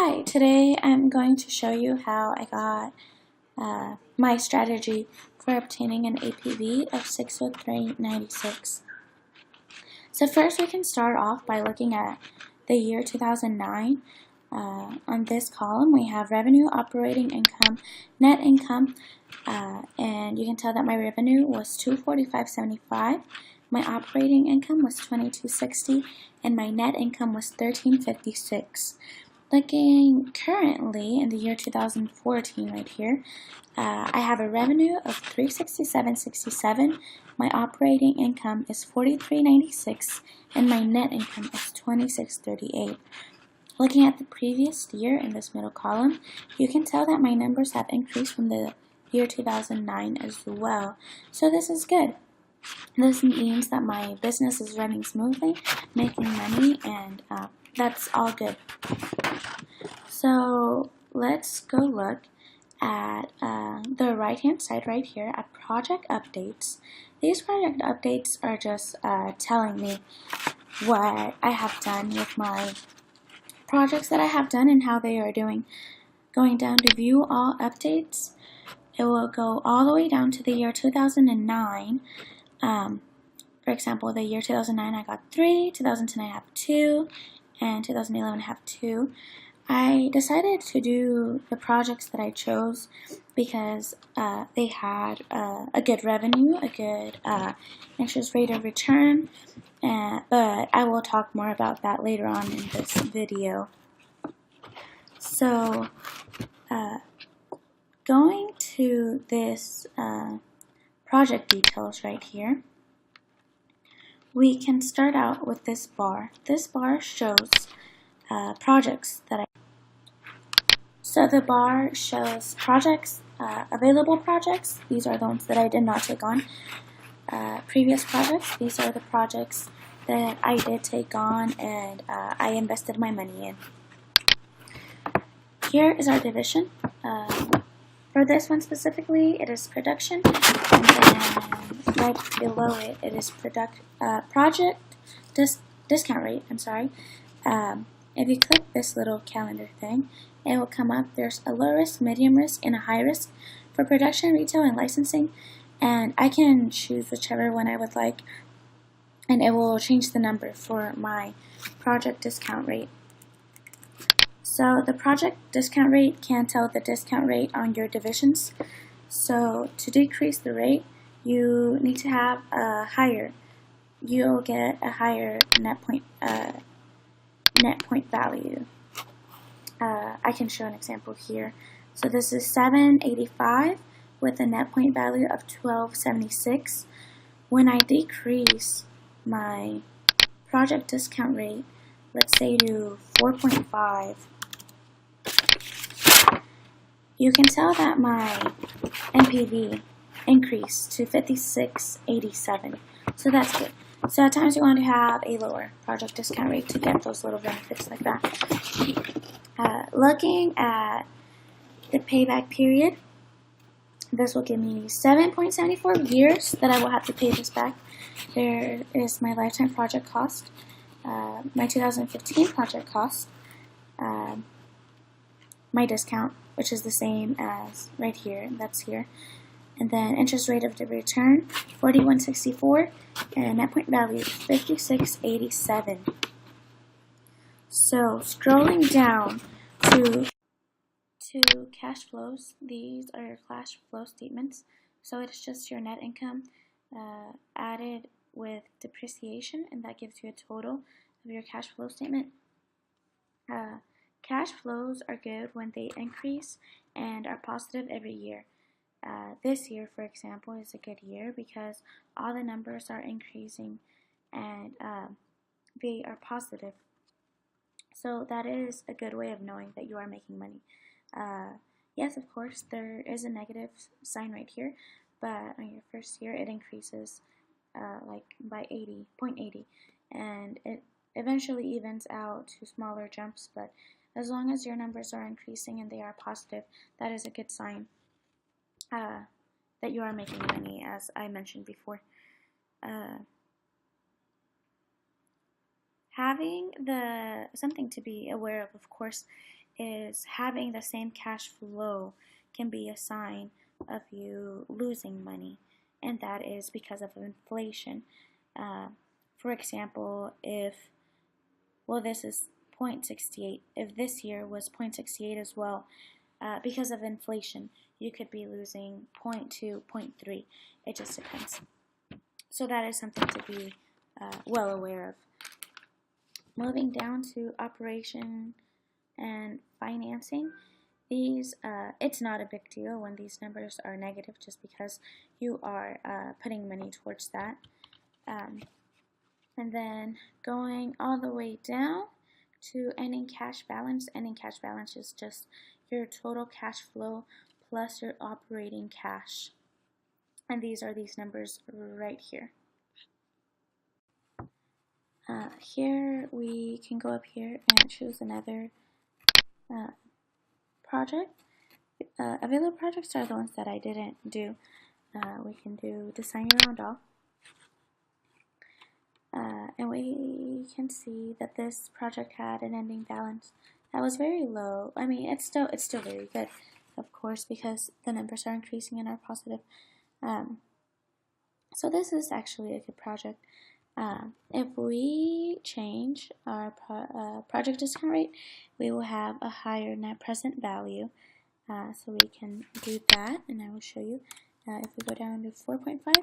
Hi, today I'm going to show you how I got my strategy for obtaining an APV of 6 with 396. So first we can start off by looking at the year 2009. On this column we have revenue, operating income, net income, and you can tell that my revenue was $245.75, my operating income was $22.60, and my net income was $13.56. Looking currently in the year 2014 right here, I have a revenue of $367.67, my operating income is $43.96, and my net income is $26.38. Looking at the previous year in this middle column, you can tell that my numbers have increased from the year 2009 as well. So this is good. This means that my business is running smoothly, making money, and that's all good. So let's go look at the right hand side right here at project updates. These project updates are just telling me what I have done with my projects that I have done and how they are doing. Going down to view all updates, it will go all the way down to the year 2009. For example, the year 2009 I got 3, 2010 I have 2, and 2011 I have 2. I decided to do the projects that I chose because they had a good revenue, a good interest rate of return, but I will talk more about that later on in this video. So, going to this project details right here, we can start out with this bar. This bar shows projects that So the bar shows projects, available projects. These are the ones that I did not take on. Previous projects, these are the projects that I did take on and I invested my money in. Here is our division. For this one specifically, it is production, and then right below it, it is project discount rate. If you click this little calendar thing, it will come up. There's a low risk, medium risk, and a high risk for production, retail, and licensing, and I can choose whichever one I would like, and it will change the number for my project discount rate. So the project discount rate can tell the discount rate on your divisions. So to decrease the rate, you need to have a higher. You'll get a higher net point value. I can show an example here. So this is 785 with a net point value of 1276. When I decrease my project discount rate, let's say to 4.5, you can tell that my NPV increased to 5687. So that's good. So at times you want to have a lower project discount rate to get those little benefits like that. Looking at the payback period, this will give me 7.74 years that I will have to pay this back. There is my lifetime project cost, my 2015 project cost, my discount, which is the same as right here, that's here, and then interest rate of the return, 41.64, and net point value, 56.87. So scrolling down to cash flows, these are your cash flow statements. So it's just your net income added with depreciation, and that gives you a total of your cash flow statement. Cash flows are good when they increase and are positive every year. This year, for example, is a good year because all the numbers are increasing and they are positive. So that is a good way of knowing that you are making money. Yes, of course, there is a negative sign right here, but on your first year, it increases like by 0.80, and it eventually evens out to smaller jumps, but as long as your numbers are increasing and they are positive, that is a good sign that you are making money, as I mentioned before. Having something to be aware of course, is having the same cash flow can be a sign of you losing money, and that is because of inflation. For example, this is 0.68. If this year was 0.68 as well, because of inflation, you could be losing 0.2, 0.3. It just depends. So that is something to be well aware of. Moving down to operation and financing, these it's not a big deal when these numbers are negative, just because you are putting money towards that. And then going all the way down to ending cash balance. Ending cash balance is just your total cash flow plus your operating cash. And these are these numbers right here. Here we can go up here and choose another project. Available projects are the ones that I didn't do. We can do design your own doll. And we can see that this project had an ending balance that was very low. I mean, it's still very good, of course, because the numbers are increasing and are positive. So this is actually a good project. If we change our project discount rate, we will have a higher net present value. So we can do that, and I will show you. If we go down to 4.5,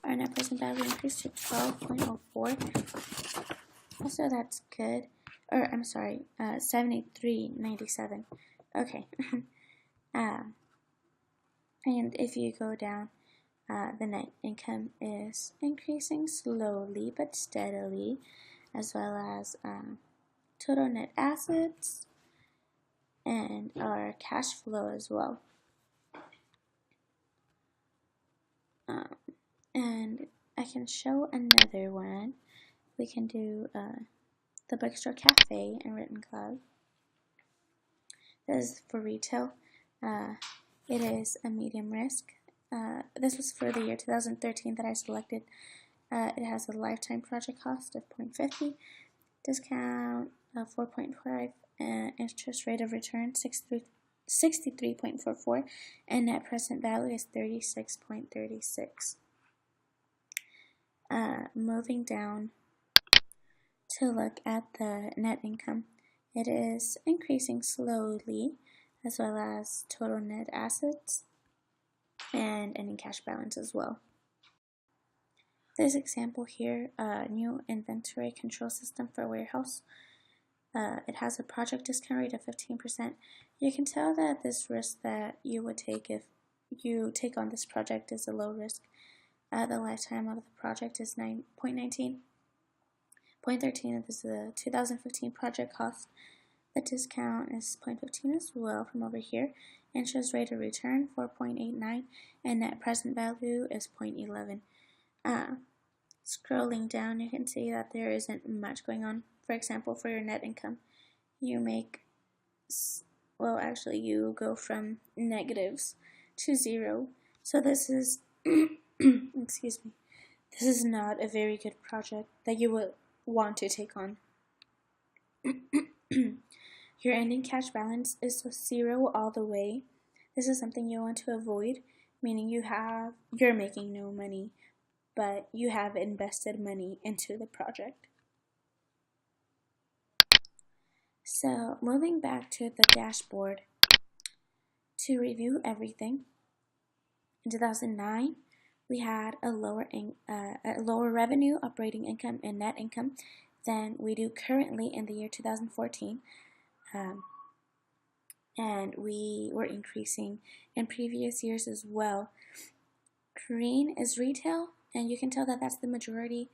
our net present value increased to 12.04. So that's good. Or I'm sorry, 73.97. Okay. And if you go down, the net income is increasing slowly but steadily, as well as total net assets and our cash flow as well. And I can show another one. We can do the Bookstore Cafe and Written Club. This is for retail. It is a medium risk. This was for the year 2013 that I selected. It has a lifetime project cost of 0.50, discount of 4.5, interest rate of return 63.44, and net present value is 36.36. Moving down to look at the net income, it is increasing slowly, as well as total net assets and ending cash balance as well. This example here, new inventory control system for warehouse. It has a project discount rate of 15%. You can tell that this risk that you would take if you take on this project is a low risk. The lifetime of the project is 9.19. 0.13 is the 2015 project cost. The discount is 0.15 as well from over here. Interest rate of return 4.89, and net present value is 0.11. Scrolling down, you can see that there isn't much going on. For example, for your net income, you go from negatives to 0. So this is, excuse me, this is not a very good project that you would want to take on. Your ending cash balance is 0 all the way. This is something you want to avoid, meaning you're making no money, but you have invested money into the project. So moving back to the dashboard to review everything. In 2009, we had a lower revenue, operating income, and net income than we do currently in the year 2014. And we were increasing in previous years as well. Green is retail, and you can tell that that's the majority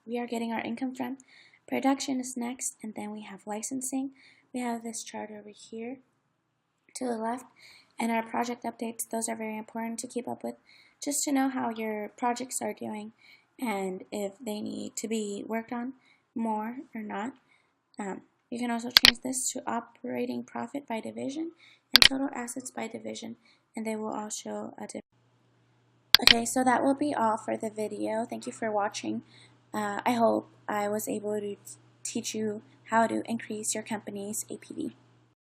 we are getting our income from. Production is next, and then we have licensing. We have this chart over here to the left, and our project updates. Those are very important to keep up with, just to know how your projects are doing and if they need to be worked on more or not. You can also change this to operating profit by division and total assets by division, and they will all show a different. Okay, so that will be all for the video. Thank you for watching. I hope I was able to teach you how to increase your company's APV.